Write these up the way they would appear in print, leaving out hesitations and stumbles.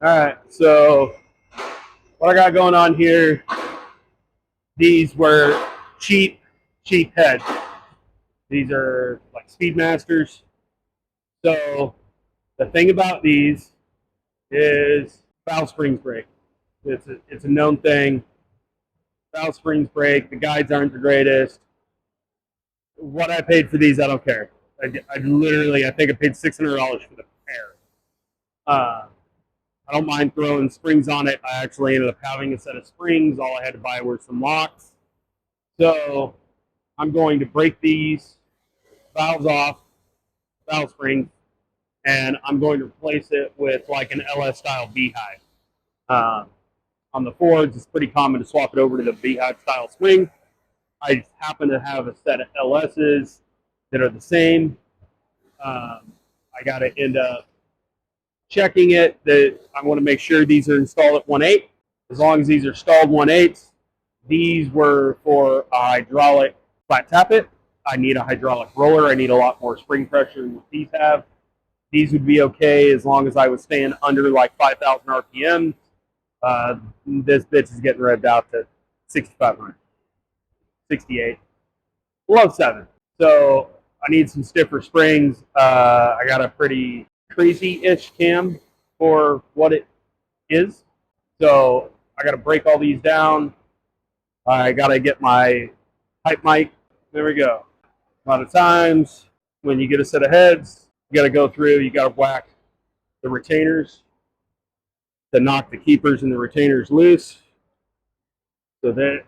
All right, so what I got going on here, these were cheap heads. These are like Speedmasters. So the thing about these is valve springs break. It's a known thing. Valve springs break. The guides aren't the greatest. What I paid for these, I don't care. I literally, I think I paid $600 for the pair. I don't mind throwing springs on it. I actually ended up having a set of springs. All I had to buy were some locks. So I'm going to break these valves off, valve springs, and I'm going to replace it with like an LS style beehive. On the Fords, it's pretty common to swap it over to the beehive style swing. I just happen to have a set of LSs that are the same. I got to end up checking it that I want to make sure these are installed at 1/8. As long as these are stalled 1/8, these were for a hydraulic flat tappet. I need a hydraulic roller. I need a lot more spring pressure than what these have. These would be okay as long as I was staying under like 5,000 RPM. This bitch is getting revved out to 6,500, 68, below 7. So I need some stiffer springs. I got a pretty crazy-ish cam for what it is. So I got to break all these down. I got to get my pipe mic. There we go. A lot of times when you get a set of heads, you got to go through, you got to whack the retainers to knock the keepers and the retainers loose. So that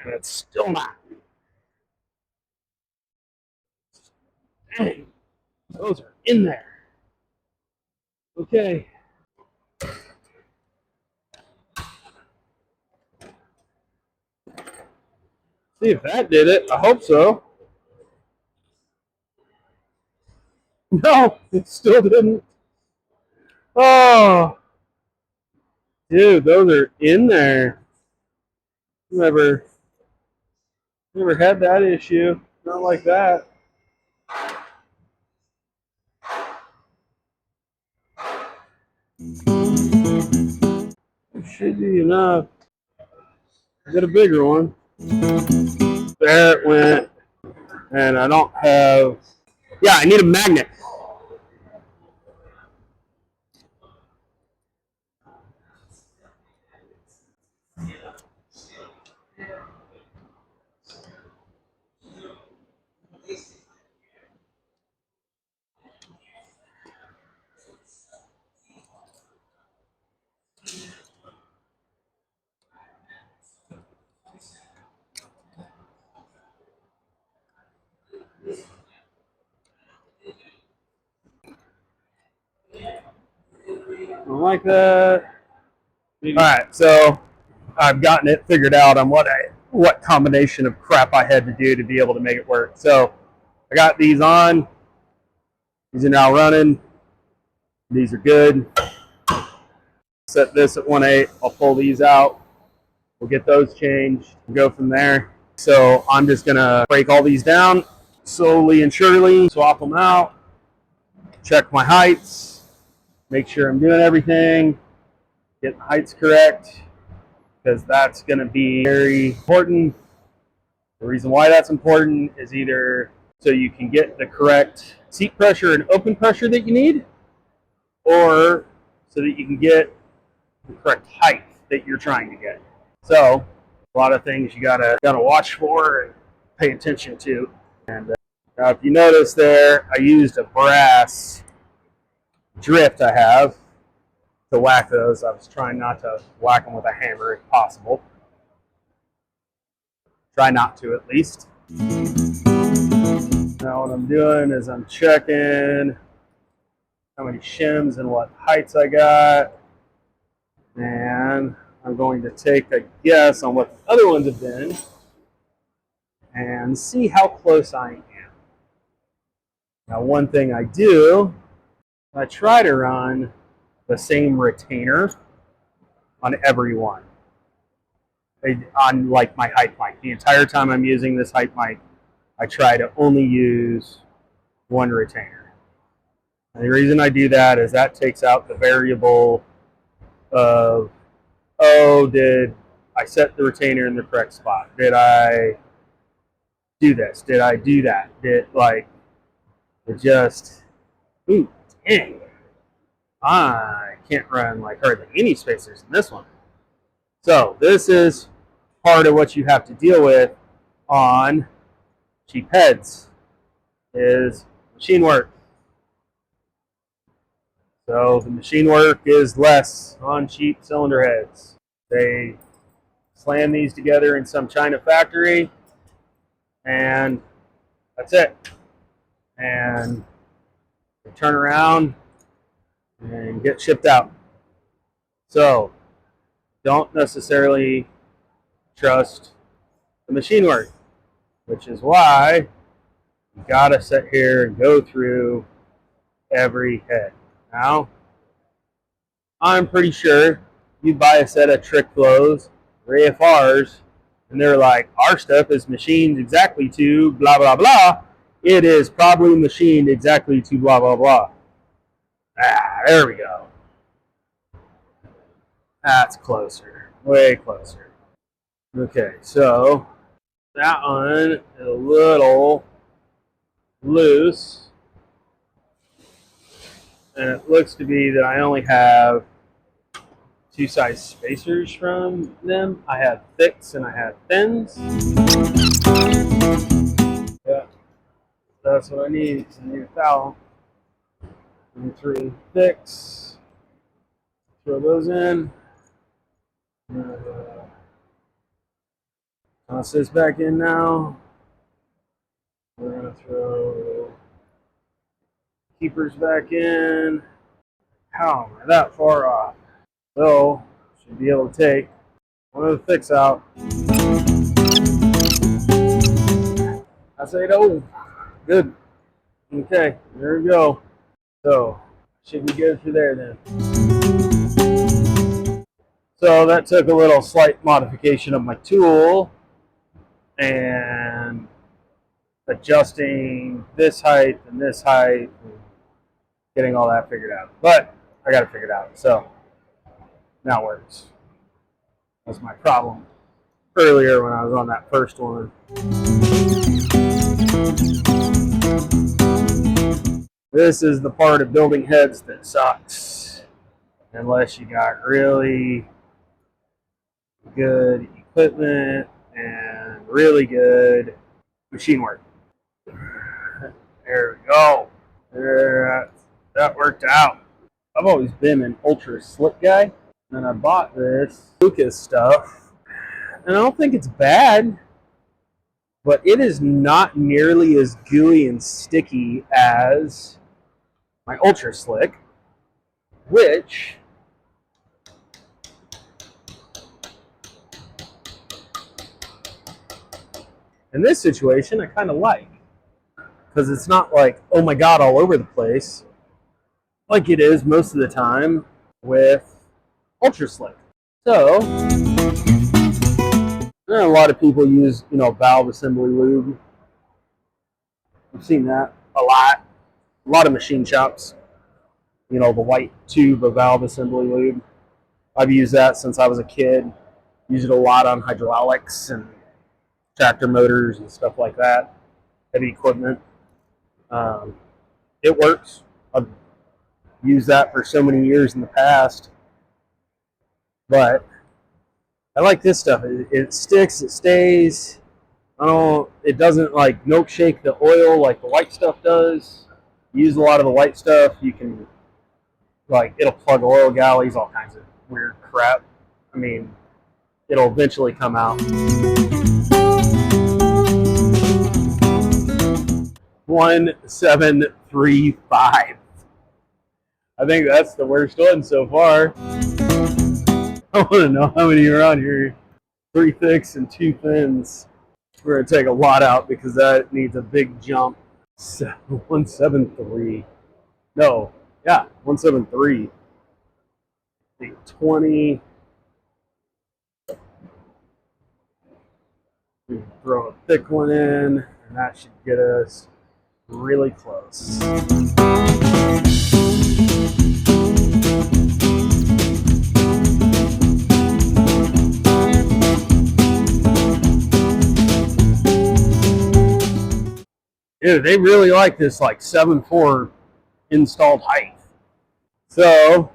it's still not. Dang, those are in there. Okay. See if that did it. I hope so. No, it still didn't. Oh, dude, those are in there. Never had that issue. Not like that. It should be enough. I got a bigger one. There it went. And I don't have. Yeah, I need a magnet. I don't like that. All right, so I've gotten it figured out on what combination of crap I had to do to be able to make it work. So I got these on. These are now running. These are good. Set this at 1/8. I'll pull these out. We'll get those changed and go from there. So I'm just going to break all these down slowly and surely, swap them out, check my heights, make sure I'm doing everything, get the heights correct, because that's going to be very important. The reason why that's important is either so you can get the correct seat pressure and open pressure that you need, or so that you can get the correct height that you're trying to get. So a lot of things you gotta watch for and pay attention to. And now if you notice there, I used a brass drift I have to whack those. I was trying not to whack them with a hammer if possible. Try not to, at least. Now what I'm doing is I'm checking how many shims and what heights I got. And I'm going to take a guess on what the other ones have been and see how close I am. Now, one thing I do, I try to run the same retainer on every one. On like my height mic. The entire time I'm using this height mic, I try to only use one retainer. And the reason I do that is that takes out the variable of, oh, did I set the retainer in the correct spot? Did I do this? Did I do that? Did, like, it just, ooh, dang. I can't run like hardly any spacers in this one. So this is part of what you have to deal with on cheap heads is machine work. So the machine work is less on cheap cylinder heads. They slam these together in some China factory and that's it. And they turn around and get shipped out. So don't necessarily trust the machine work, which is why you gotta sit here and go through every head. Now, I'm pretty sure you buy a set of trick flows or AFRs and they're like, our stuff is machined exactly to blah blah blah. It is probably machined exactly to blah blah blah. There we go. That's closer, way closer. Okay, so that one is a little loose, and it looks to be that I only have two size spacers from them. I have thicks and I have thins. Yeah, that's what I need. I need a towel and 3 thicks. Throw those in. Toss this back in now. We're gonna throw keepers back in. How am I that far off? So, should be able to take one of the thicks out. I say no. Good. Okay, there we go. So, should be good for there then. So that took a little slight modification of my tool and adjusting this height and this height and getting all that figured out. But I got it figured out. So now it works. That's my problem earlier when I was on that first one. This is the part of building heads that sucks unless you got really good equipment and really good machine work. There we go. There, that worked out. I've always been an ultra slick guy, and I bought this Lucas stuff, and I don't think it's bad, but it is not nearly as gooey and sticky as my ultra slick, which in this situation I kind of like, because it's not like, oh my god, all over the place like it is most of the time with ultra slick. So a lot of people use, valve assembly lube. I've seen that a lot of machine shops, the white tube of valve assembly lube. I've used that since I was a kid. Use it a lot on hydraulics and tractor motors and stuff like that, heavy equipment. It works. I've used that for so many years in the past, but I like this stuff. It sticks, it stays. It doesn't like milkshake the oil like the white stuff does. Use a lot of the white stuff, you can, it'll plug oil galleys, all kinds of weird crap. I mean, it'll eventually come out. 1735. I think that's the worst one so far. I want to know how many are on here. 3 thicks and 2 thins. We're going to take a lot out because that needs a big jump. 173. No, yeah, 173. 20. We throw a thick one in, and that should get us really close. Dude, they really like this like 7.4 installed height. So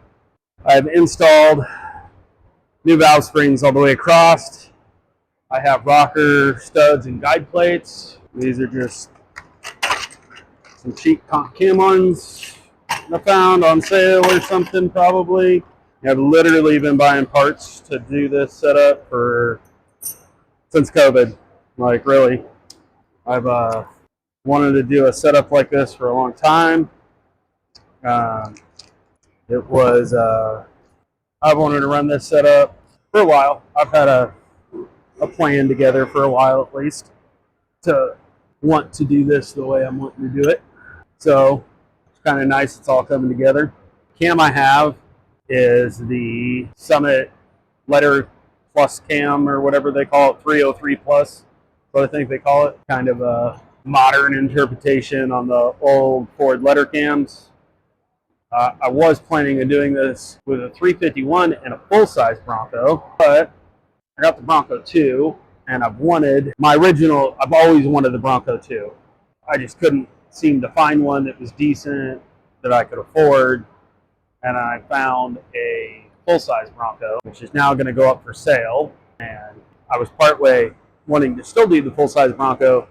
I've installed new valve springs all the way across. I have rocker studs and guide plates. These are just some cheap cam ones I found on sale or something probably. I've literally been buying parts to do this setup since COVID. Like really, I've wanted to do a setup like this for a long time. It was I've wanted to run this setup for a while. I've had a plan together for a while at least to want to do this the way I'm wanting to do it. So it's kind of nice. It's all coming together. Cam I have is the Summit Letter Plus cam or whatever they call it, 303 Plus. What I think they call it. Kind of a modern interpretation on the old Ford letter cams. I was planning on doing this with a 351 and a full-size Bronco, but I got the Bronco 2, and I've always wanted the Bronco 2. I just couldn't seem to find one that was decent, that I could afford, and I found a full-size Bronco, which is now going to go up for sale, and I was partway wanting to still do the full-size Bronco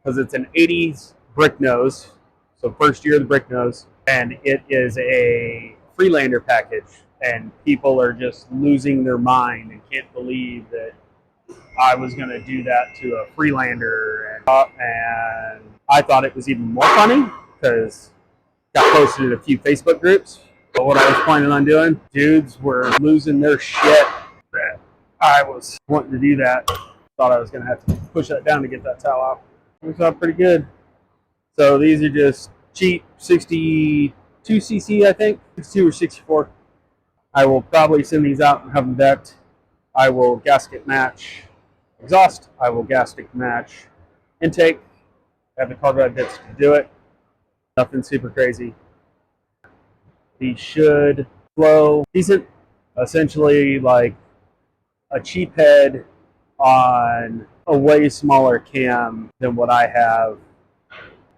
because it's an 80s brick nose, so first year of the brick nose, and it is a Freelander package, and people are just losing their mind and can't believe that I was going to do that to a Freelander, and I thought it was even more funny because got posted in a few Facebook groups. But what I was planning on doing, dudes were losing their shit that I was wanting to do that. Thought I was going to have to push that down to get that towel out. It felt pretty good. So these are just cheap 62cc, I think, 62 or 64. I will probably send these out and have them decked. I will gasket match exhaust. I will gasket match intake. I have the carbide bits to do it. Nothing super crazy. These should flow decent. Essentially like a cheap head on a way smaller cam than what I have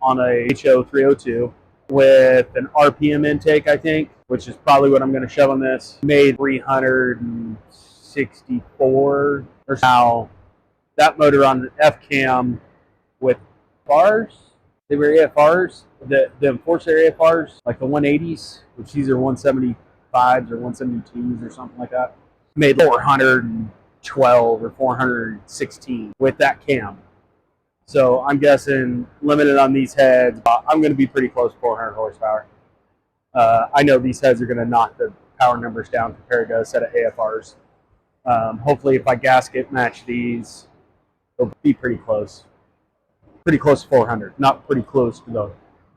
on a HO 302 with an RPM intake, I think, which is probably what I'm going to shove on this. Made 364 or so. That motor on the F cam with bars, they were AFRs, the Enforcer AFRs, like the 180s, which these are 175s or 172s or something like that. Made 412 or 416 with that cam. So I'm guessing limited on these heads, I'm going to be pretty close to 400 horsepower. I know these heads are going to knock the power numbers down compared to a set of AFRs. Hopefully if I gasket match these, it'll be pretty close. Pretty close to 400, not pretty close to the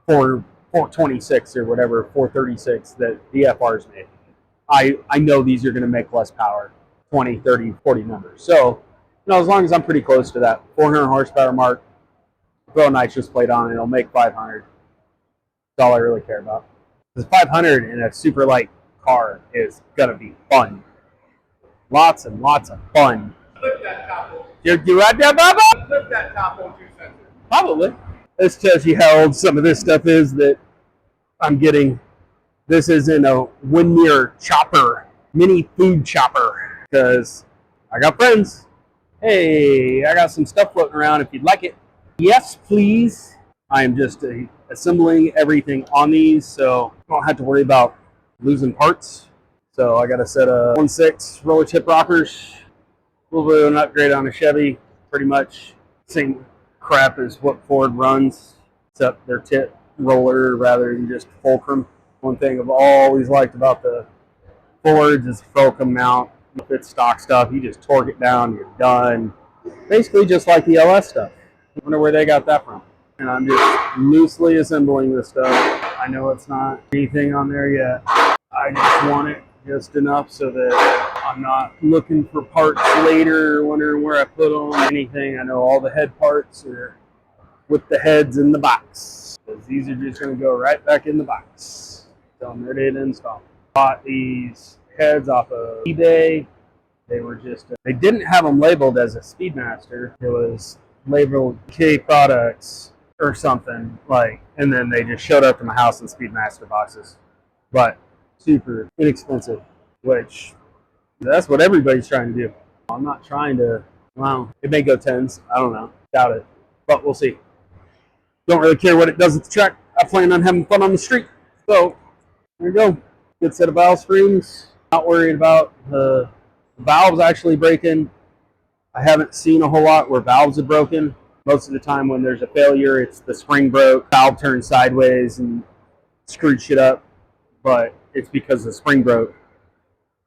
426 or whatever, 436 that the FRs made. I know these are going to make less power, 20, 30, 40 numbers. So, as long as I'm pretty close to that 400 horsepower mark, throw a nitrous plate on it, it'll make 500. That's all I really care about. Because 500 in a super light car is going to be fun. Lots and lots of fun. Flip that top on. You right there, Bubba? Flip that top on 2 cents. Probably. This tells you how old some of this stuff is that I'm getting. This is in a Windmere chopper, mini food chopper, because I got friends. Hey, I got some stuff floating around if you'd like it. Yes, please. I am just assembling everything on these, so I don't have to worry about losing parts. So I got a set of 1.6 roller tip rockers. A little bit of an upgrade on a Chevy, pretty much same crap as what Ford runs, except their tip roller rather than just fulcrum. One thing I've always liked about the Fords is fulcrum mount. If it's stock stuff, you just torque it down, you're done. Basically just like the LS stuff. I wonder where they got that from. And I'm just loosely assembling this stuff. I know it's not anything on there yet. I just want it just enough so that I'm not looking for parts later, wondering where I put them, anything. I know all the head parts are with the heads in the box. because these are just going to go right back in the box. Tell them they're ready to install. Bought these heads off of eBay. They were just, they didn't have them labeled as a Speedmaster. It was labeled K Products or something, like, and then they just showed up to my house in Speedmaster boxes. But super inexpensive, which that's what everybody's trying to do. I'm not trying to, well, it may go tens. I don't know. Doubt it. But we'll see. Don't really care what it does at the track. I plan on having fun on the street. So, there you go. Good set of valve springs. Not worried about the valves actually breaking. I haven't seen a whole lot where valves are broken. Most of the time when there's a failure, it's the spring broke, valve turned sideways and screwed shit up. But it's because the spring broke.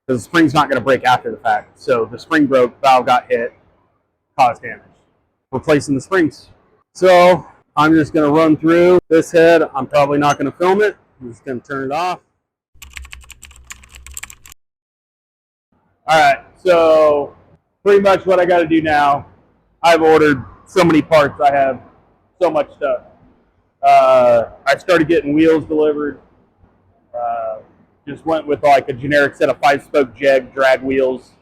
Because the spring's not going to break after the fact. So the spring broke, valve got hit, caused damage. Replacing the springs. So I'm just going to run through this head. I'm probably not going to film it. I'm just going to turn it off. All right, so pretty much what I got to do now, I've ordered so many parts. I have so much stuff. I started getting wheels delivered. Just went with like a generic set of 5-spoke jeg drag wheels.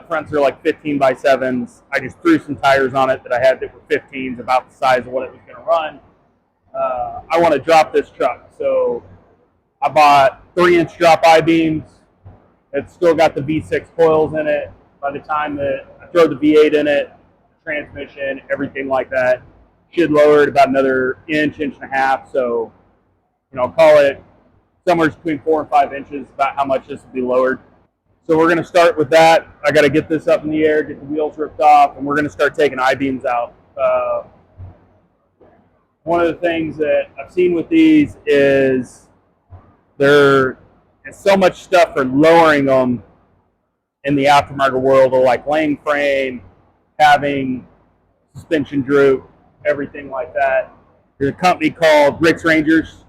Fronts are like 15 by 7s. I just threw some tires on it that I had that were 15s, about the size of what it was going to run. I want to drop this truck, so I bought 3-inch drop I-beams. It's still got the V6 coils in it. By the time that I throw the V8 in it, transmission, everything like that, should lower it about another inch, inch and a half. So, I'll call it somewhere between 4 and 5 inches, about how much this will be lowered. So we're going to start with that. I got to get this up in the air, get the wheels ripped off, and we're going to start taking I-beams out. One of the things that I've seen with these is there's so much stuff for lowering them in the aftermarket world, or like laying frame, having suspension droop, everything like that. There's a company called Rick's Rangers.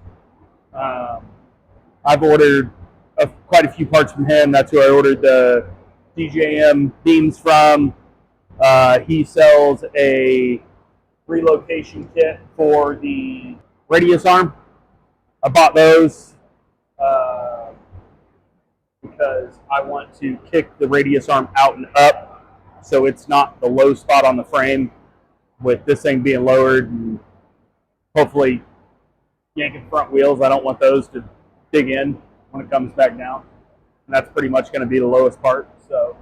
I've ordered quite a few parts from him. That's who I ordered the DJM beams from. He sells a relocation kit for the radius arm. I bought those because I want to kick the radius arm out and up so it's not the low spot on the frame, with this thing being lowered and hopefully yanking front wheels. I don't want those to dig in when it comes back down. And that's pretty much going to be the lowest part. So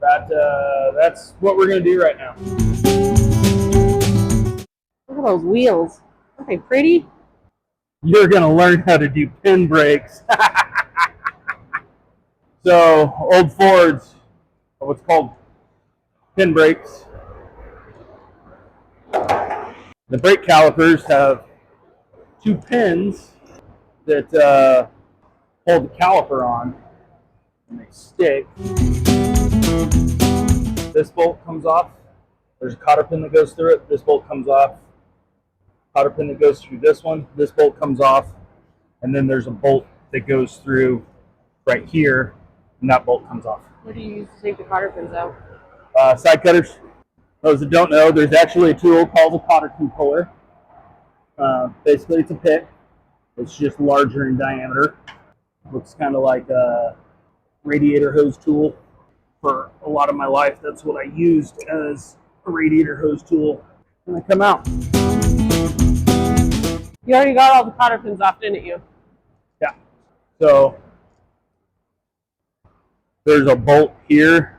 that's what we're going to do right now. Look at those wheels. Aren't they pretty? You're going to learn how to do pin brakes. So old Fords are what's called pin brakes. The brake calipers have 2 pins that hold the caliper on, and they stick. This bolt comes off. There's a cotter pin that goes through it. This bolt comes off. Cotter pin that goes through this one. This bolt comes off. And then there's a bolt that goes through right here, and that bolt comes off. What do you use to take the cotter pins out? Side cutters. Those that don't know, there's actually a tool called a cotter key puller. Basically, it's a pick. It's just larger in diameter. Looks kind of like a radiator hose tool. For a lot of my life, that's what I used as a radiator hose tool when I come out. You already got all the cotter pins off, didn't you? Yeah. So there's a bolt here.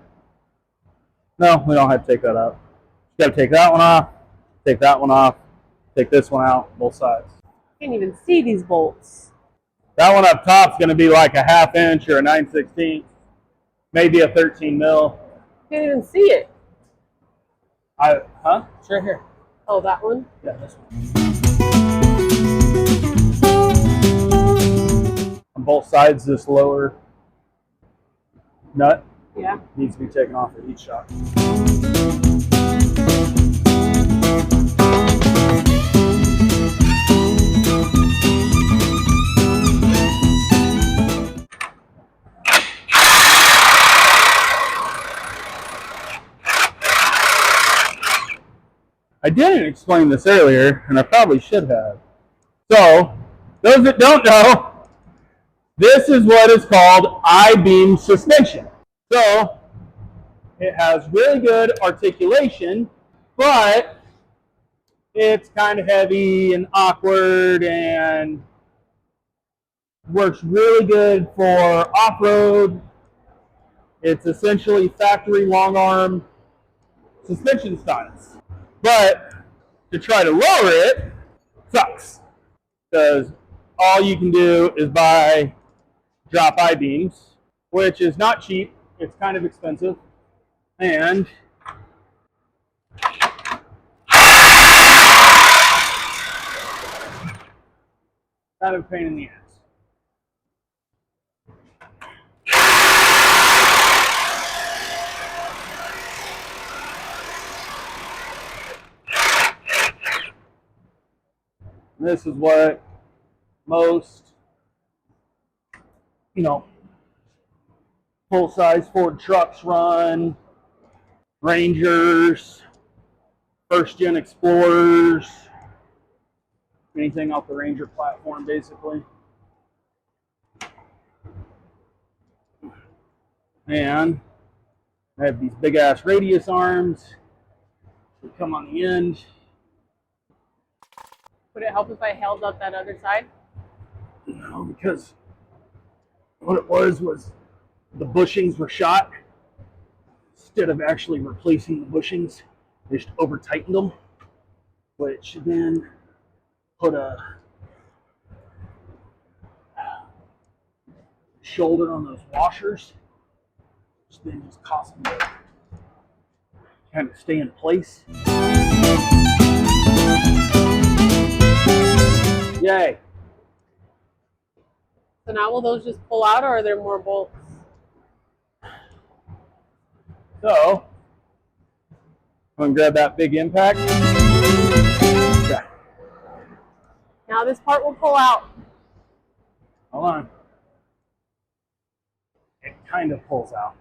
No, we don't have to take that out. You got to take that one off, take that one off, take this one out, both sides. Can't even see these bolts. That one up top is going to be like a 1/2 inch or a 9/16, maybe a 13 mil. Can't even see it. It's right here. Oh, that one? Yeah, this one. On both sides, this lower nut needs to be taken off at each shot. I didn't explain this earlier, and I probably should have. So, those that don't know, this is what is called I-beam suspension. So, it has really good articulation, but it's kind of heavy and awkward and works really good for off-road. It's essentially factory long arm suspension styles. But to try to lower it sucks, because all you can do is buy drop I-beams, which is not cheap. It's kind of expensive, and kind of a pain in the ass. This is what most, full-size Ford trucks run, Rangers, first-gen Explorers, anything off the Ranger platform, basically. And I have these big-ass radius arms that come on the end. Would it help if I held up that other side? No, because what it was the bushings were shot. Instead of actually replacing the bushings, they just over-tightened them, which then put a shoulder on those washers, which then just caused them to kind of stay in place. Yay. So now will those just pull out, or are there more bolts? So, I'm going to grab that big impact. Okay. Now this part will pull out. Hold on. It kind of pulls out.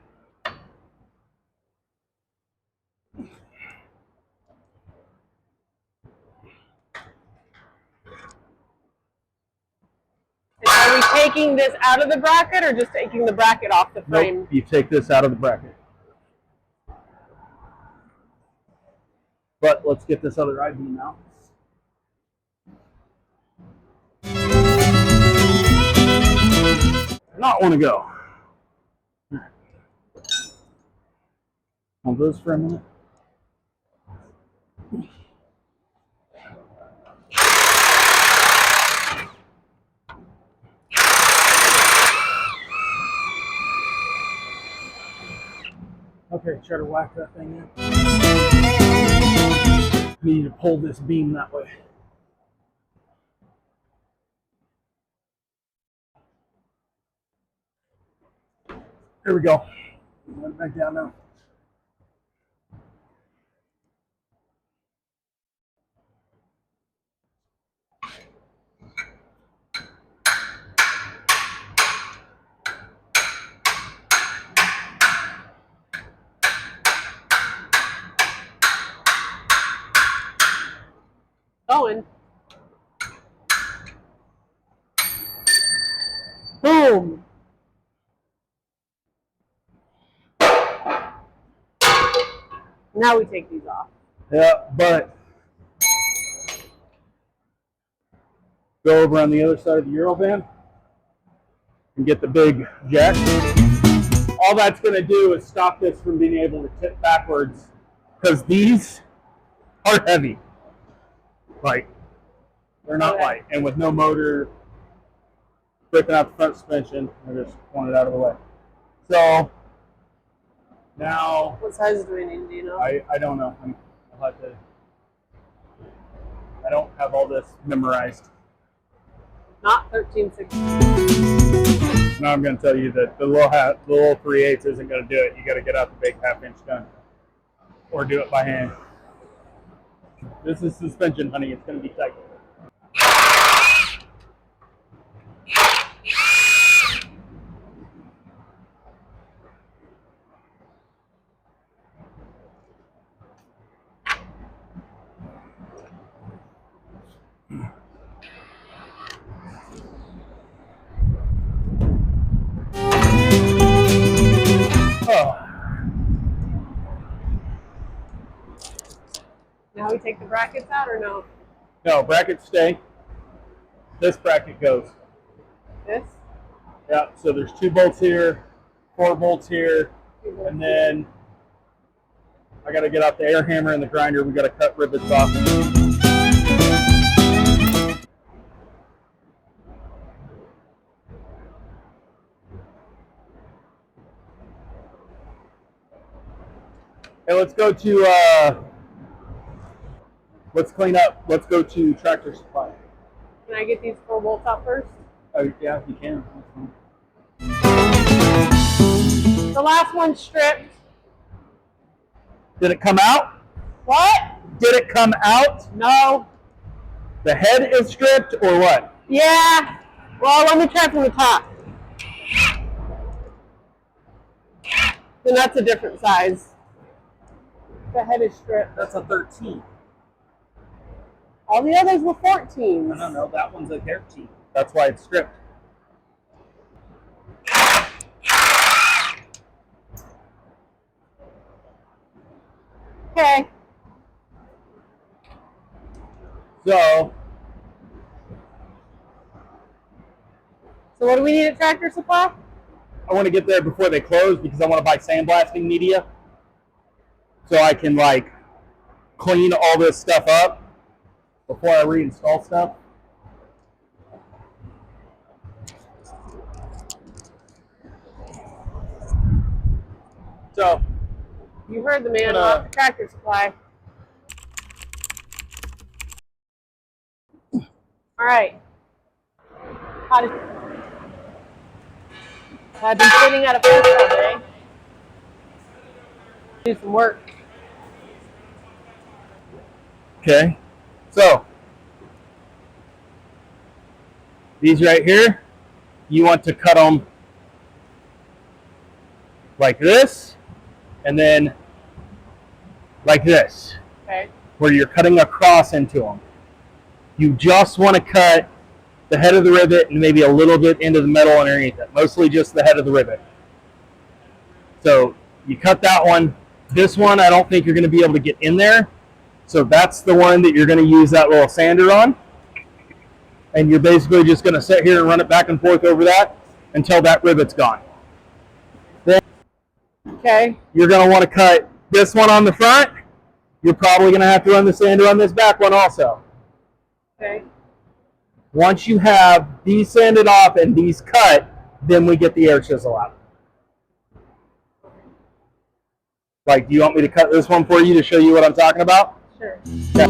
Are we taking this out of the bracket, or just taking the bracket off the frame? Nope, you take this out of the bracket. But let's get this other I-beam out. Not want to go. Hold those for a minute. Okay, try to whack that thing in. I need to pull this beam that way. There we go. Let it back down now. Going. Boom. Now we take these off. Yeah, but go over on the other side of the Eurovan and get the big jack. All that's going to do is stop this from being able to tip backwards, because these are heavy. Like, they're not light. And with no motor, ripping out the front suspension, I just want it out of the way. So, now... What size do we need, do you know? I don't know. I'll have to... I don't have all this memorized. Not 13/16. Now I'm going to tell you that the little 3/8 isn't going to do it. You got to get out the big 1/2 inch gun, or do it by hand. This is suspension, honey. It's going to be tight. take the brackets out or no? No, brackets stay. This bracket goes. This? Yeah, so there's 2 bolts here, 4 bolts here, and then I got to get out the air hammer and the grinder. We got to cut rivets off. Hey, let's go to, let's clean up. Let's go to Tractor Supply. Can I get these 4 bolts out first? Oh, yeah, you can. The last one's stripped. Did it come out? What? Did it come out? No. The head is stripped or what? Yeah. Well, let me try from the top. Then that's a different size. The head is stripped. That's a 13. All the others were 14s. No, that one's a 13. That's why it's stripped. Okay. So what do we need at Tractor Supply? I want to get there before they close because I want to buy sandblasting media so I can like clean all this stuff up before I reinstall stuff. So You heard the man off the Tractor Supply. All right. I've been sitting at a post all day. Do some work. okay, so these right here, you want to cut them like this, and then like this, Okay. where you're cutting across into them. You just want to cut the head of the rivet and maybe a little bit into the metal underneath it, mostly just the head of the rivet. So you cut that one. This one, I don't think you're going to be able to get in there. So that's the one that you're going to use that little sander on. And you're basically just going to sit here and run it back and forth over that until that rivet's gone. Then Okay. you're going to want to cut this one on the front. You're probably going to have to run the sander on this back one also. Okay. Once you have these sanded off and these cut, then we get the air chisel out. Like, do you want me to cut this one for you to show you what I'm talking about? Sure. Yeah.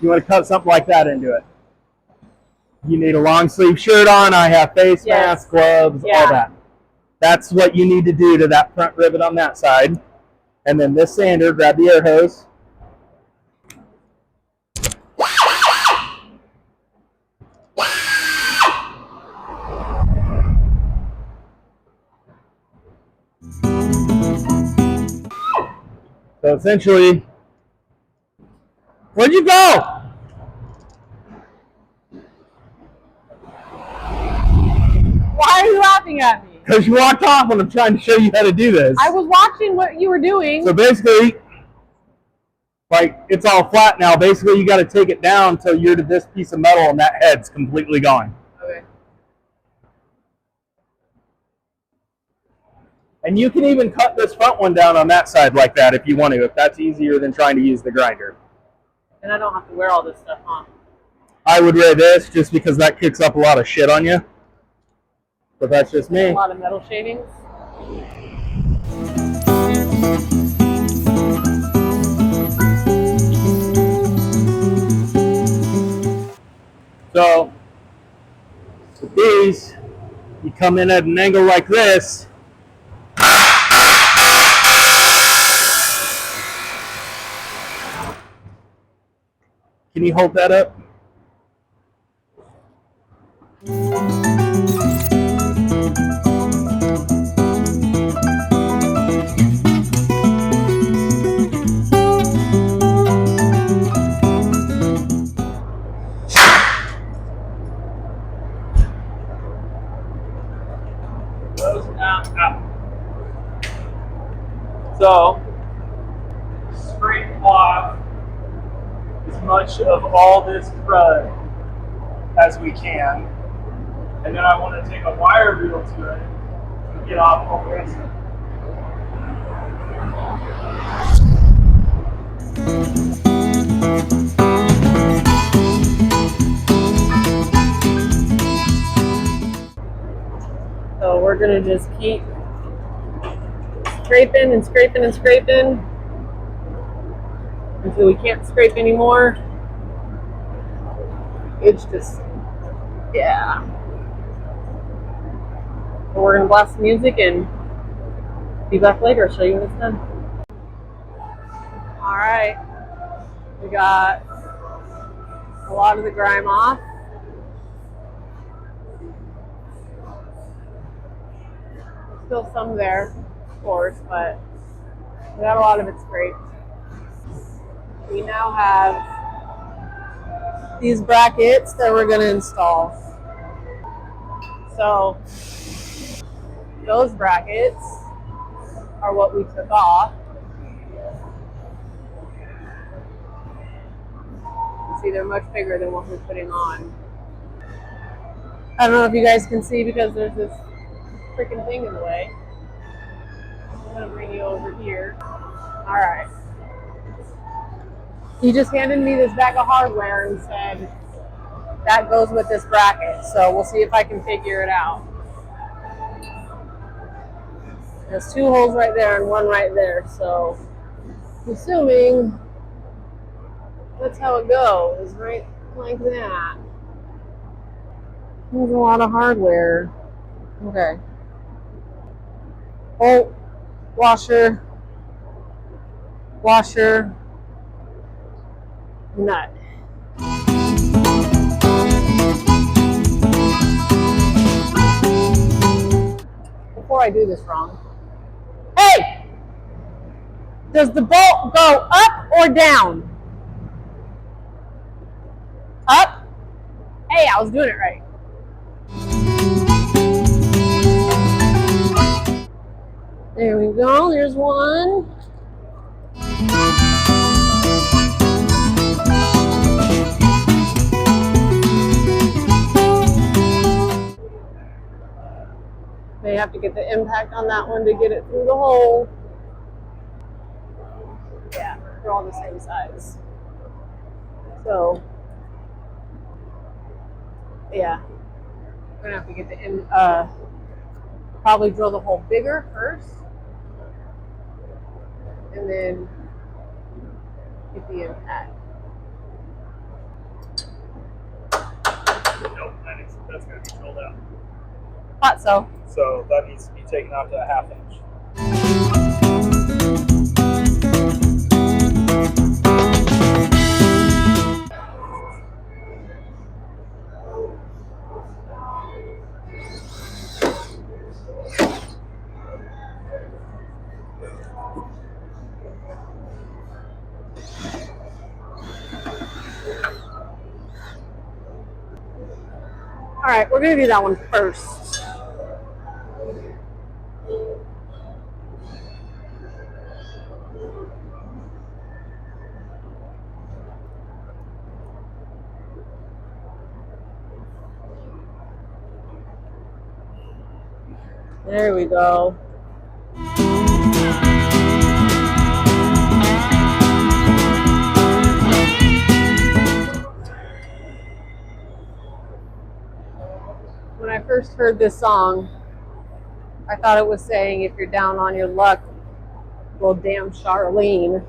You want to cut something like that into it. You need a long sleeve shirt on. I have face mask, gloves, all that. That's what you need to do to that front rivet on that side. And then this sander, grab the air hose. So essentially, where'd you go? Why are you laughing at me? Because you walked off when I'm trying to show you how to do this. I was watching what you were doing. So basically, like, it's all flat now. Basically, you got to take it down until you're to this piece of metal and that head's completely gone. Okay. And you can even cut this front one down on that side like that if you want to, if that's easier than trying to use the grinder. And I don't have to wear all this stuff on. I would wear this just because that kicks up a lot of shit on you. But that's just me. A lot of metal shavings. So with these, you come in at an angle like this. Can you hold that up? So So, scrape off as much of all this crud as we can. And then I want to take a wire reel to it and get off all the rest of it. So we're gonna just keep scraping and scraping and scraping until we can't scrape anymore. It's just, yeah. So we're gonna blast the music and be back later. I'll show you when it's done. All right, we got a lot of the grime off. Still some there, of course, but we got a lot of it scraped. We now have these brackets that we're going to install. So those brackets are what we took off. You see, they're much bigger than what we're putting on. I don't know if you guys can see because there's this freaking thing in the way. I'm going to bring you over here. All right. He just handed me this bag of hardware and said that goes with this bracket. So we'll see if I can figure it out. There's 2 holes right there and 1 right there. So I'm assuming that's how it goes, right like that. There's a lot of hardware. Okay. Bolt, washer, washer, nut. Before I do this wrong. Hey! Does the bolt go up or down? Up? Hey, I was doing it right. There we go, there's one. May have to get the impact on that one to get it through the hole. Yeah, they're all the same size. So, yeah, we're gonna have to get the probably drill the hole bigger first, and then get the impact. Nope, that's going to be drilled out. Thought so. So that needs to be taken out to a 1/2 inch. All right, we're gonna do that one first. There we go. When I first heard this song, I thought it was saying, if you're down on your luck, well, damn Charlene.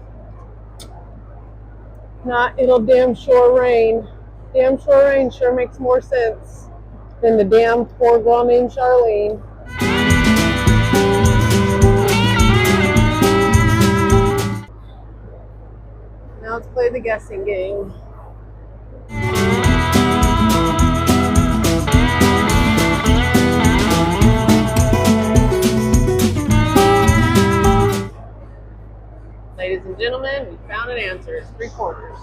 Not, it'll damn sure rain. Damn sure rain sure makes more sense than the damn poor girl named Charlene. Now let's play the guessing game. Ladies and gentlemen, we found an answer. It's 3/4.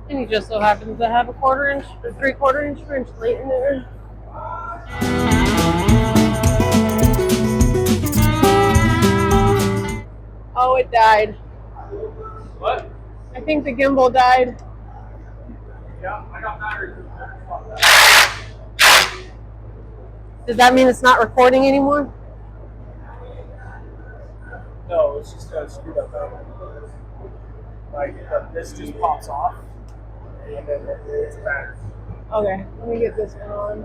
And he just so happens to have a 1/4 inch or 3/4 inch French plate in there. it died. What? I think the gimbal died. Yeah, I got batteries. Does that mean it's not recording anymore? No, it's just screwed up battery. Like this just pops off, and then it's battery. Okay, let me get this one on.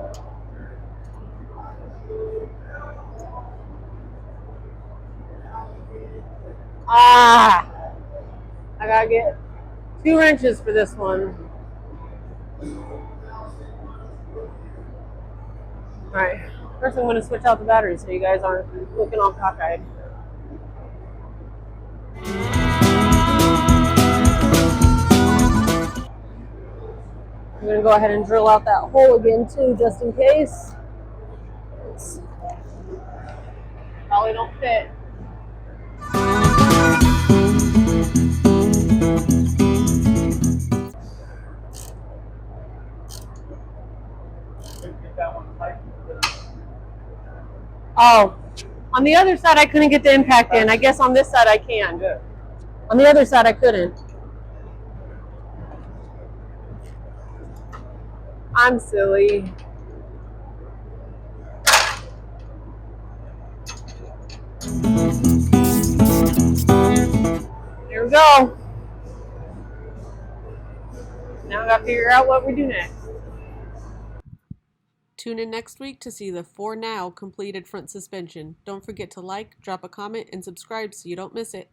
Ah! I gotta get 2 wrenches for this one. Alright, first I'm going to switch out the battery so you guys aren't looking all cockeyed. I'm going to go ahead and drill out that hole again too, just in case. It's probably don't fit. Get that one tight. Oh, on the other side I couldn't get the impact in. I guess on this side I can. Yeah. On the other side I couldn't. I'm silly. There we go. Now I gotta figure out what we do next. Tune in next week to see the for now completed front suspension. Don't forget to like, drop a comment, and subscribe so you don't miss it.